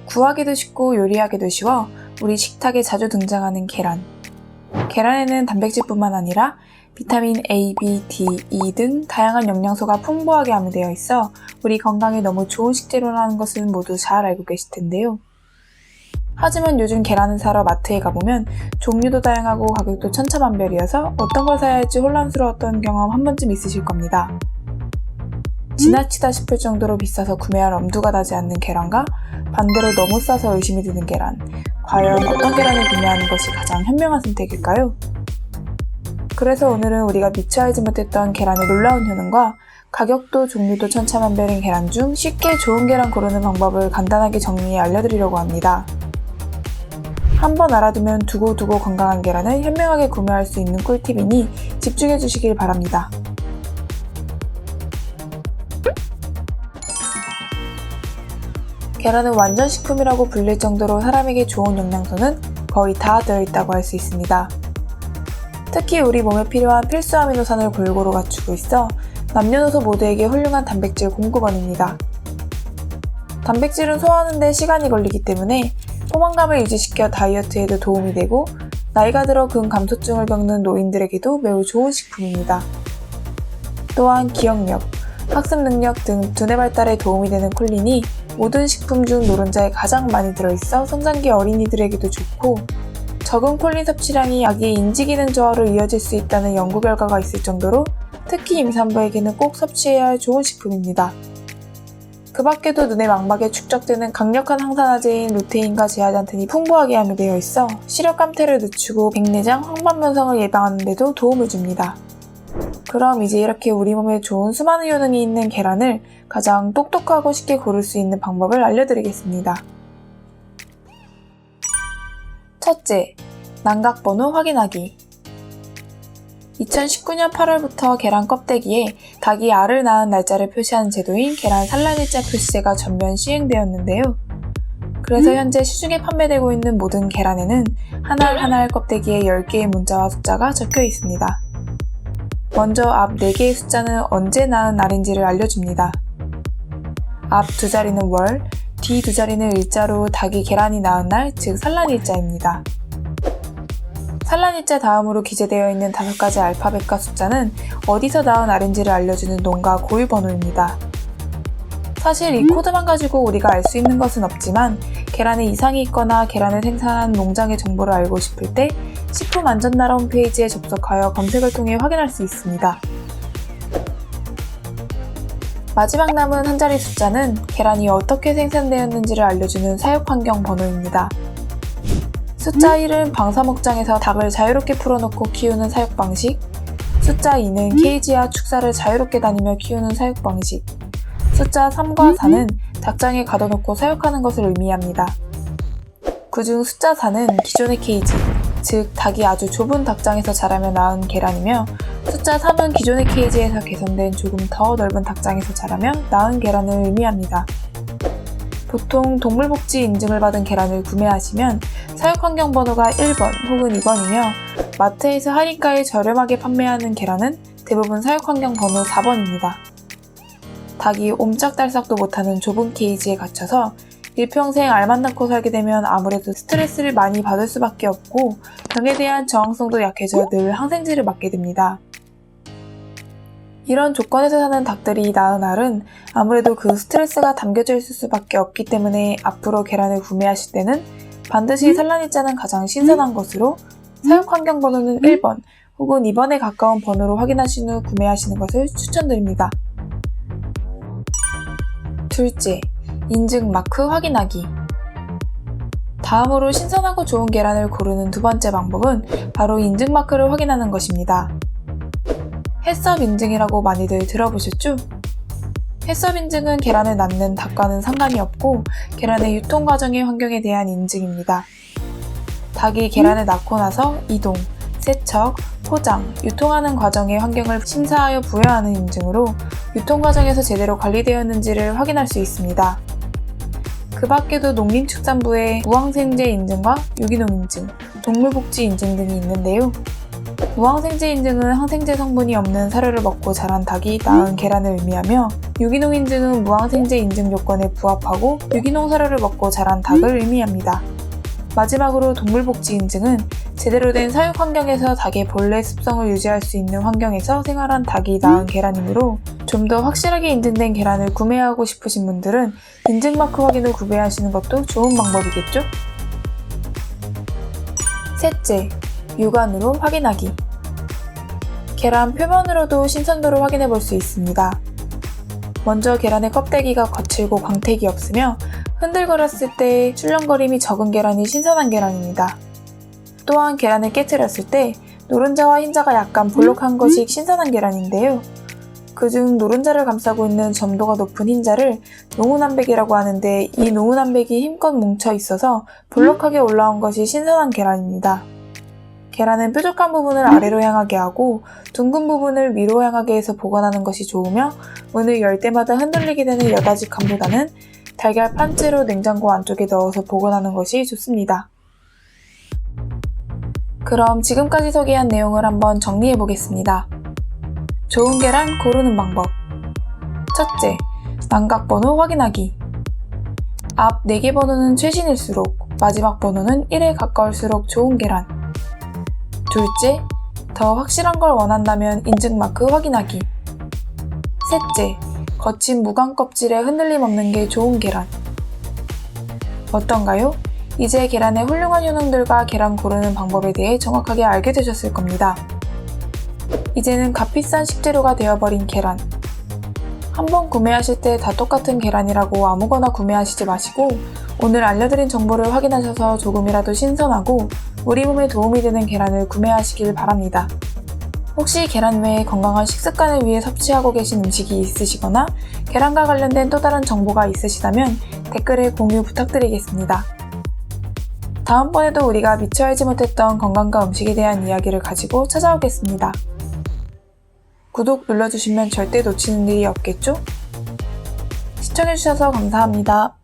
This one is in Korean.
구하기도 쉽고 요리하기도 쉬워 우리 식탁에 자주 등장하는 계란. 계란에는 단백질뿐만 아니라 비타민 A, B, D, E 등 다양한 영양소가 풍부하게 함유되어 있어 우리 건강에 너무 좋은 식재료라는 것은 모두 잘 알고 계실 텐데요. 하지만 요즘 계란을 사러 마트에 가보면 종류도 다양하고 가격도 천차만별이어서 어떤 걸 사야 할지 혼란스러웠던 경험 한 번쯤 있으실 겁니다. 지나치다 싶을 정도로 비싸서 구매할 엄두가 나지 않는 계란과 반대로 너무 싸서 의심이 드는 계란. 과연 어떤 계란을 구매하는 것이 가장 현명한 선택일까요? 그래서 오늘은 우리가 미처 알지 못했던 계란의 놀라운 효능과 가격도 종류도 천차만별인 계란 중 쉽게 좋은 계란 고르는 방법을 간단하게 정리해 알려드리려고 합니다. 한번 알아두면 두고두고 건강한 계란을 현명하게 구매할 수 있는 꿀팁이니 집중해 주시길 바랍니다. 계란은 완전 식품이라고 불릴 정도로 사람에게 좋은 영양소는 거의 다 들어있다고 할 수 있습니다. 특히 우리 몸에 필요한 필수 아미노산을 골고루 갖추고 있어 남녀노소 모두에게 훌륭한 단백질 공급원입니다. 단백질은 소화하는 데 시간이 걸리기 때문에 포만감을 유지시켜 다이어트에도 도움이 되고 나이가 들어 근감소증을 겪는 노인들에게도 매우 좋은 식품입니다. 또한 기억력, 학습 능력 등 두뇌 발달에 도움이 되는 콜린이 모든 식품 중 노른자에 가장 많이 들어있어 성장기 어린이들에게도 좋고 적은 콜린 섭취량이 아기의 인지기능 저하로 이어질 수 있다는 연구 결과가 있을 정도로 특히 임산부에게는 꼭 섭취해야 할 좋은 식품입니다. 그 밖에도 눈의 망막에 축적되는 강력한 항산화제인 루테인과 제아잔텐이 풍부하게 함유되어 있어 시력 감퇴를 늦추고 백내장, 황반변성을 예방하는 데도 도움을 줍니다. 그럼 이제 이렇게 우리 몸에 좋은 수많은 효능이 있는 계란을 가장 똑똑하고 쉽게 고를 수 있는 방법을 알려드리겠습니다. 첫째, 난각번호 확인하기. 2019년 8월부터 계란 껍데기에 닭이 알을 낳은 날짜를 표시하는 제도인 계란 산란일자 표시제가 전면 시행되었는데요. 그래서 현재 시중에 판매되고 있는 모든 계란에는 한 알 한 알 껍데기에 10개의 문자와 숫자가 적혀 있습니다. 먼저 앞 4개의 숫자는 언제 낳은 알인지를 알려줍니다. 앞 2자리는 월, 뒤 2자리는 일자로 닭이 계란이 낳은 날, 즉 산란일자입니다. 산란일자 다음으로 기재되어 있는 5가지 알파벳과 숫자는 어디서 낳은 알인지를 알려주는 농가 고유 번호입니다. 사실 이 코드만 가지고 우리가 알 수 있는 것은 없지만 계란에 이상이 있거나 계란을 생산한 농장의 정보를 알고 싶을 때 식품안전나라 홈페이지에 접속하여 검색을 통해 확인할 수 있습니다. 마지막 남은 한 자리 숫자는 계란이 어떻게 생산되었는지를 알려주는 사육환경 번호입니다. 숫자 1은 방사목장에서 닭을 자유롭게 풀어놓고 키우는 사육 방식, 숫자 2는 케이지와 축사를 자유롭게 다니며 키우는 사육 방식, 숫자 3과 4는 닭장에 가둬놓고 사육하는 것을 의미합니다. 그중 숫자 4는 기존의 케이지, 즉 닭이 아주 좁은 닭장에서 자라며 낳은 계란이며 숫자 3은 기존의 케이지에서 개선된 조금 더 넓은 닭장에서 자라며 낳은 계란을 의미합니다. 보통 동물복지 인증을 받은 계란을 구매하시면 사육환경 번호가 1번 혹은 2번이며 마트에서 할인가에 저렴하게 판매하는 계란은 대부분 사육환경 번호 4번입니다. 닭이 옴짝달싹도 못하는 좁은 케이지에 갇혀서 일평생 알만 낳고 살게 되면 아무래도 스트레스를 많이 받을 수밖에 없고 병에 대한 저항성도 약해져 늘 항생제를 맞게 됩니다. 이런 조건에서 사는 닭들이 낳은 알은 아무래도 그 스트레스가 담겨져 있을 수밖에 없기 때문에 앞으로 계란을 구매하실 때는 반드시 산란일자는 가장 신선한 것으로 사육환경 번호는 1번 혹은 2번에 가까운 번호로 확인하신 후 구매하시는 것을 추천드립니다. 둘째, 인증 마크 확인하기. 다음으로 신선하고 좋은 계란을 고르는 두 번째 방법은 바로 인증 마크를 확인하는 것입니다. 햇섭 인증이라고 많이들 들어보셨죠? 햇섭 인증은 계란을 낳는 닭과는 상관이 없고 계란의 유통 과정의 환경에 대한 인증입니다. 닭이 계란을 낳고 나서 이동, 세척, 포장, 유통하는 과정의 환경을 심사하여 부여하는 인증으로 유통 과정에서 제대로 관리되었는지를 확인할 수 있습니다. 그 밖에도 농림축산부의 무항생제 인증과 유기농 인증, 동물복지 인증 등이 있는데요. 무항생제 인증은 항생제 성분이 없는 사료를 먹고 자란 닭이 낳은 계란을 의미하며 유기농 인증은 무항생제 인증 요건에 부합하고 유기농 사료를 먹고 자란 닭을 의미합니다. 마지막으로 동물복지 인증은 제대로 된 사육 환경에서 닭의 본래 습성을 유지할 수 있는 환경에서 생활한 닭이 낳은 계란이므로 좀 더 확실하게 인증된 계란을 구매하고 싶으신 분들은 인증마크 확인을 구매하시는 것도 좋은 방법이겠죠? 셋째, 육안으로 확인하기. 계란 표면으로도 신선도를 확인해 볼 수 있습니다. 먼저 계란의 껍데기가 거칠고 광택이 없으며 흔들거렸을 때 출렁거림이 적은 계란이 신선한 계란입니다. 또한 계란을 깨트렸을 때 노른자와 흰자가 약간 볼록한 것이 신선한 계란인데요. 그중 노른자를 감싸고 있는 점도가 높은 흰자를 농우난백이라고 하는데 이 농우난백이 힘껏 뭉쳐 있어서 볼록하게 올라온 것이 신선한 계란입니다. 계란은 뾰족한 부분을 아래로 향하게 하고 둥근 부분을 위로 향하게 해서 보관하는 것이 좋으며 문을 열 때마다 흔들리게 되는 여다직함보다는 달걀 판째로 냉장고 안쪽에 넣어서 보관하는 것이 좋습니다. 그럼 지금까지 소개한 내용을 한번 정리해 보겠습니다. 좋은 계란 고르는 방법. 첫째, 망각번호 확인하기. 앞 4개 번호는 최신일수록 마지막 번호는 1에 가까울수록 좋은 계란. 둘째, 더 확실한 걸 원한다면 인증마크 확인하기. 셋째, 거친 무광 껍질에 흔들림 없는 게 좋은 계란. 어떤가요? 이제 계란의 훌륭한 효능들과 계란 고르는 방법에 대해 정확하게 알게 되셨을 겁니다. 이제는 값비싼 식재료가 되어버린 계란. 한번 구매하실 때 다 똑같은 계란이라고 아무거나 구매하시지 마시고 오늘 알려드린 정보를 확인하셔서 조금이라도 신선하고 우리 몸에 도움이 되는 계란을 구매하시길 바랍니다. 혹시 계란 외에 건강한 식습관을 위해 섭취하고 계신 음식이 있으시거나 계란과 관련된 또 다른 정보가 있으시다면 댓글에 공유 부탁드리겠습니다. 다음번에도 우리가 미처 알지 못했던 건강과 음식에 대한 이야기를 가지고 찾아오겠습니다. 구독 눌러주시면 절대 놓치는 일이 없겠죠? 시청해주셔서 감사합니다.